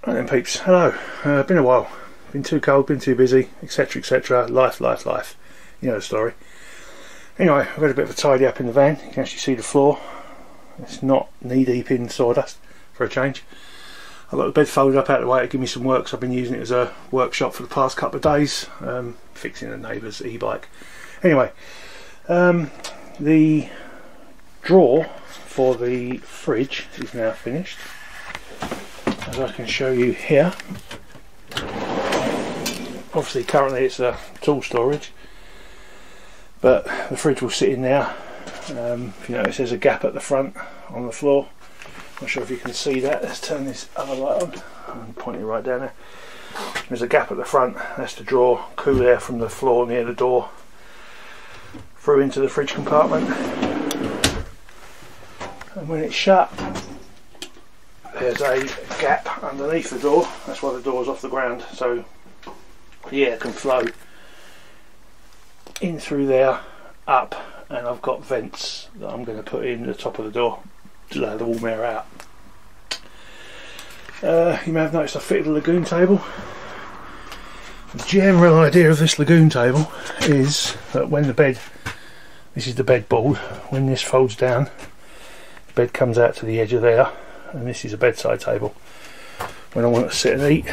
Right then peeps, hello. Been a while, been too cold, been too busy, etc, etc, life, you know the story. Anyway, I've had a bit of a tidy up in the van. You can actually see the floor, it's not knee deep in sawdust for a change. I've got the bed folded up out of the way to give me some work, so I've been using it as a workshop for the past couple of days, fixing a neighbour's e-bike. Anyway, the drawer for the fridge is now finished, as I can show you here. Obviously currently it's a tool storage, but the fridge will sit in there. If you notice there's a gap at the front on the floor. Not sure if you can see that. Let's turn this other light on. I'm pointing right down there. There's a gap at the front. That's to draw cool air from the floor near the door through into the fridge compartment. And when it's shut, there's a gap underneath the door. That's why the door's off the ground, so the air can flow in through there, up, and I've got vents that I'm going to put in the top of the door to allow the warm air out. You may have noticed I fitted a lagoon table. The general idea of this lagoon table is that when the bed, this is the bed board, when this folds down, the bed comes out to the edge of there, and this is a bedside table. When I want to sit and eat,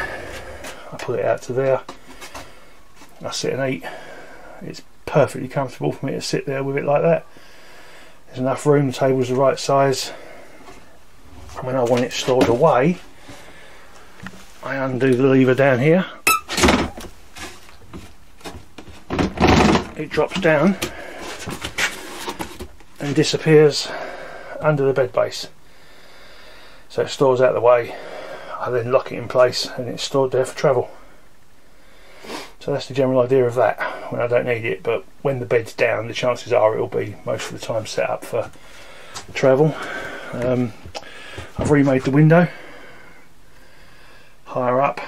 I put it out to there, I sit and eat. It's perfectly comfortable for me to sit there with it like that. There's enough room, the table's the right size. And when I want it stored away, I undo the lever down here, it drops down and disappears under the bed base, so it stores out of the way. I then lock it in place and it's stored there for travel. So that's the general idea of that when I don't need it, but when the bed's down, the chances are it'll be most of the time set up for travel. I've remade the window higher up,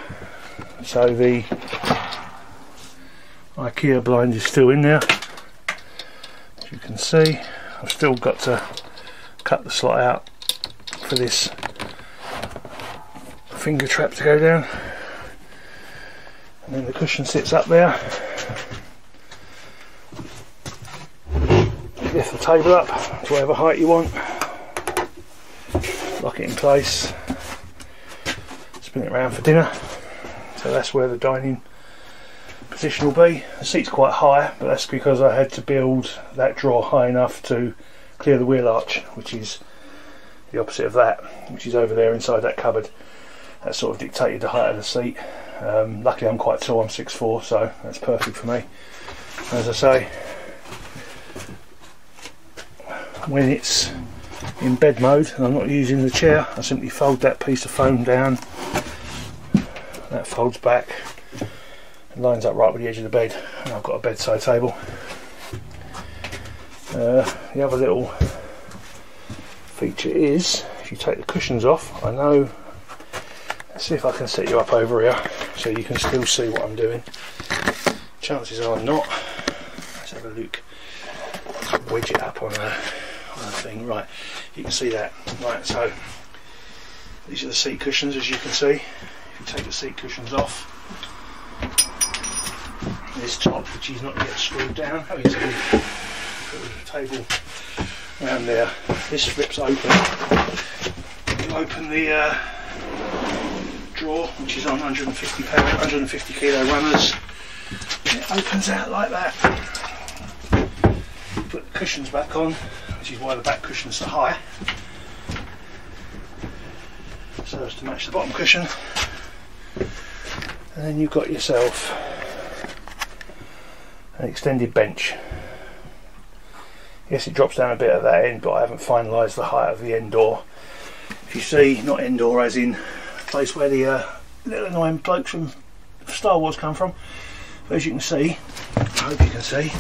so the IKEA blind is still in there. As you can see, I've still got to cut the slot out for this finger trap to go down, and then the cushion sits up there. Lift the table up to whatever height you want, lock it in place, spin it around for dinner. So that's where the dining position will be. The seat's quite high, but that's because I had to build that drawer high enough to clear the wheel arch, which is the opposite of that, which is over there inside that cupboard. That sort of dictated the height of the seat. Luckily I'm quite tall, I'm 6'4", so that's perfect for me. As I say, when it's in bed mode and I'm not using the chair, I simply fold that piece of foam down, that folds back and lines up right with the edge of the bed, and I've got a bedside table. The other little feature is, if you take the cushions off, I know, let's see if I can set you up over here so you can still see what I'm doing. Chances are not. Let's have a look. Wedge it up on a thing. Right, you can see that. Right, so these are the seat cushions, as you can see. If you take the seat cushions off, this top, which is not yet screwed down, put the table around there, this flips open. You open the drawer, which is on 150 kilo runners, and it opens out like that. Put the cushions back on, which is why the back cushions are high, so as to match the bottom cushion, and then you've got yourself an extended bench. Yes, it drops down a bit at that end, but I haven't finalised the height of the end door. If you see, not end door as in a place where the little annoying blokes from Star Wars come from, but as you can see, I hope you can see,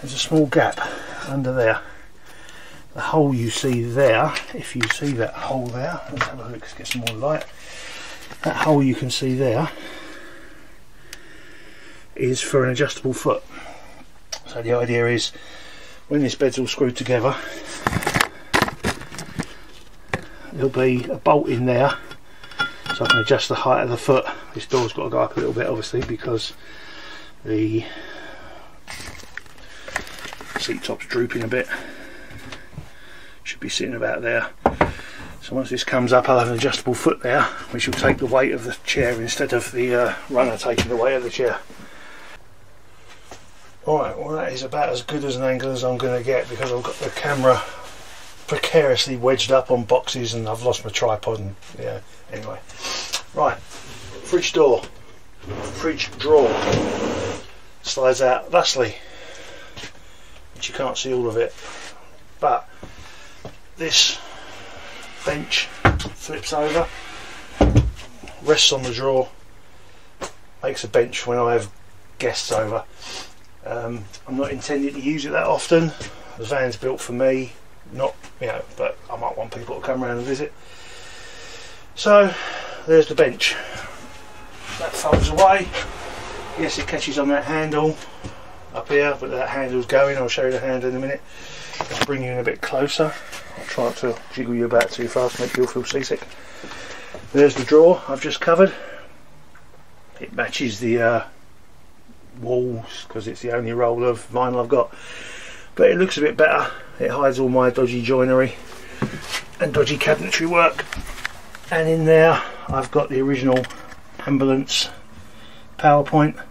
there's a small gap under there. The hole you see there, if you see that hole there, let's have a look, let's get some more light. That hole you can see there is for an adjustable foot. So the idea is, when this bed's all screwed together, there'll be a bolt in there so I can adjust the height of the foot. This door's got to go up a little bit obviously because the seat top's drooping a bit. Should be sitting about there. So once this comes up, I'll have an adjustable foot there, which will take the weight of the chair instead of the runner taking the weight of the chair. Alright, well that is about as good as an angle as I'm going to get because I've got the camera precariously wedged up on boxes and I've lost my tripod and yeah, anyway. Right, fridge door, fridge drawer, slides out thusly, which you can't see all of it, but this bench flips over, rests on the drawer, makes a bench when I have guests over. I'm not intending to use it that often. The van's built for me, not, you know, but I might want people to come around and visit. So there's the bench. That folds away. Yes, it catches on that handle up here, but that handle's going. I'll show you the handle in a minute. Let's bring you in a bit closer. I'll try not to jiggle you about too fast, make you all feel seasick. There's the drawer I've just covered. It matches the walls because it's the only roll of vinyl I've got, but it looks a bit better. It hides all my dodgy joinery and dodgy cabinetry work, and in there I've got the original ambulance PowerPoint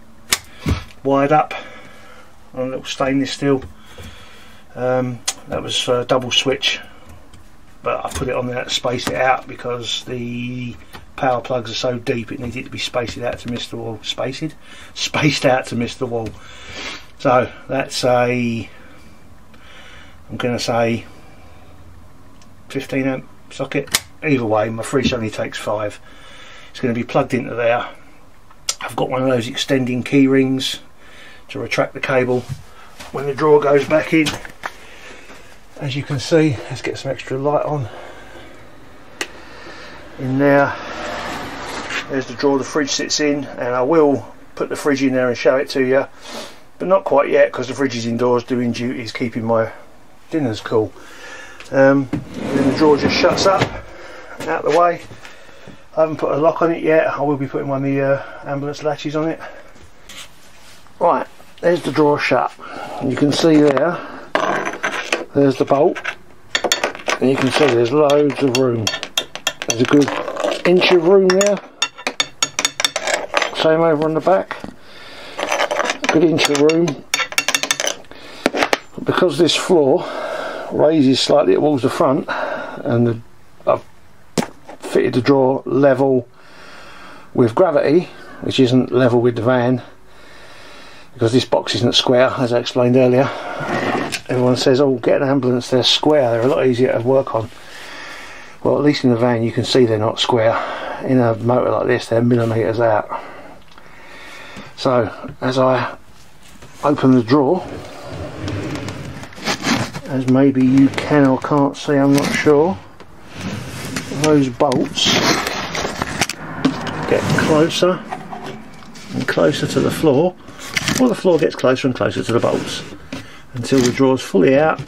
wired up on a little stainless steel. That was double switch, but I put it on there to space it out because the power plugs are so deep it needed to be spaced out to miss the wall. Spaced out to miss the wall. So that's a, I'm going to say 15 amp socket. Either way, my fridge only takes 5. It's going to be plugged into there. I've got one of those extending key rings to retract the cable when the drawer goes back in. As you can see, let's get some extra light on. In there, there's the drawer the fridge sits in, and I will put the fridge in there and show it to you, but not quite yet because the fridge is indoors doing duties, keeping my dinners cool. Then the drawer just shuts up out the way. I haven't put a lock on it yet. I will be putting one of the ambulance latches on it. Right, there's the drawer shut. You can see there's the bolt, and you can see there's loads of room. There's a good inch of room there. Same over on the back. Good inch of room. But because this floor raises slightly towards the front, and I've fitted the drawer level with gravity, which isn't level with the van, because this box isn't square, as I explained earlier. Everyone says, oh, get an ambulance, they're square, they're a lot easier to work on. Well, at least in the van you can see they're not square. In a motor like this, they're millimetres out. So as I open the drawer, as maybe you can or can't see, I'm not sure, those bolts get closer and closer to the floor, or the floor gets closer and closer to the bolts until the drawer's fully out.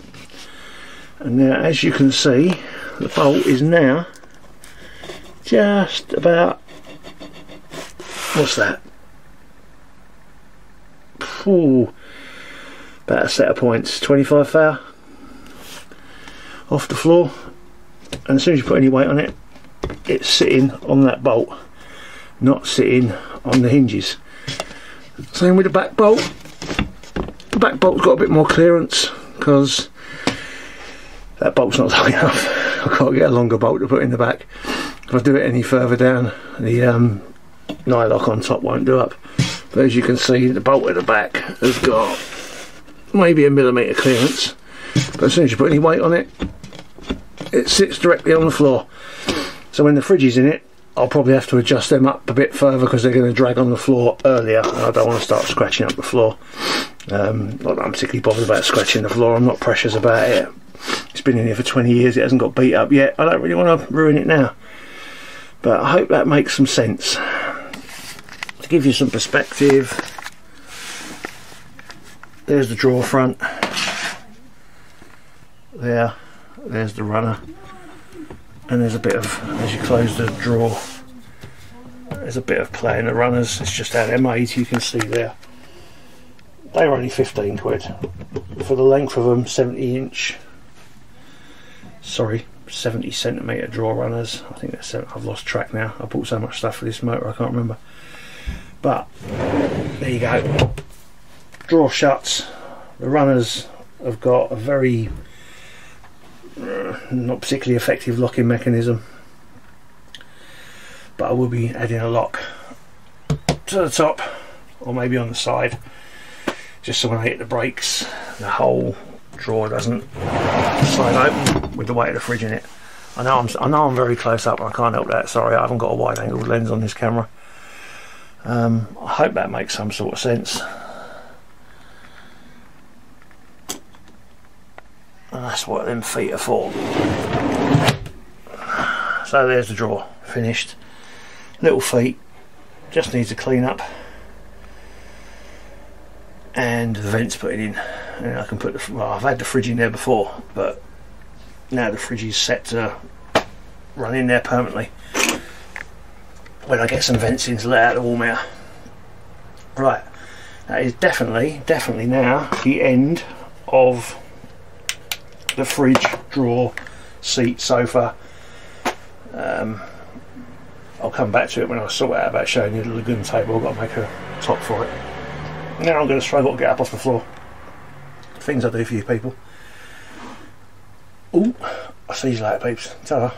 And now, as you can see, the bolt is now just about, what's that? Ooh, about a set of points, 25 thou off the floor, and as soon as you put any weight on it, it's sitting on that bolt, not sitting on the hinges. Same with the back bolt. The back bolt's got a bit more clearance because that bolt's not long enough. I can't get a longer bolt to put in the back. If I do it any further down, the nylock on top won't do up. But as you can see, the bolt at the back has got maybe a millimetre clearance, but as soon as you put any weight on it, it sits directly on the floor. So when the fridge is in it, I'll probably have to adjust them up a bit further because they're going to drag on the floor earlier, and I don't want to start scratching up the floor. Not that I'm particularly bothered about scratching the floor, I'm not precious about it. It's been in here for 20 years, it hasn't got beat up yet. I don't really want to ruin it now, but I hope that makes some sense. To give you some perspective, there's the drawer front, there's the runner, and there's a bit of, as you close the drawer, there's a bit of play in the runners. It's just how they're made. You can see there. They were only 15 quid for the length of them. 70 centimetre draw runners. I think that's, I've lost track now. I bought so much stuff for this motor I can't remember. But there you go. Draw shuts. The runners have got a very not particularly effective locking mechanism, but I will be adding a lock to the top or maybe on the side, just so when I hit the brakes the whole drawer doesn't slide open with the weight of the fridge in it. I know I'm very close up and I can't help that. Sorry, I haven't got a wide angle lens on this camera. I hope that makes some sort of sense. And that's what them feet are for. So there's the drawer, finished. Little feet, just needs a clean up. And the vents put it in. And I can put the, well, I've had the fridge in there before, but now the fridge is set to run in there permanently when I get some vents in to let out the warm air. Right, that is definitely now the end of the fridge, drawer, seat, sofa. I'll come back to it when I sort out about showing you the lagoon table. I've got to make a top for it. Now I'm going to struggle to get up off the floor. Things I do for you people. Ooh, I'll see you later, peeps. Ta-ra.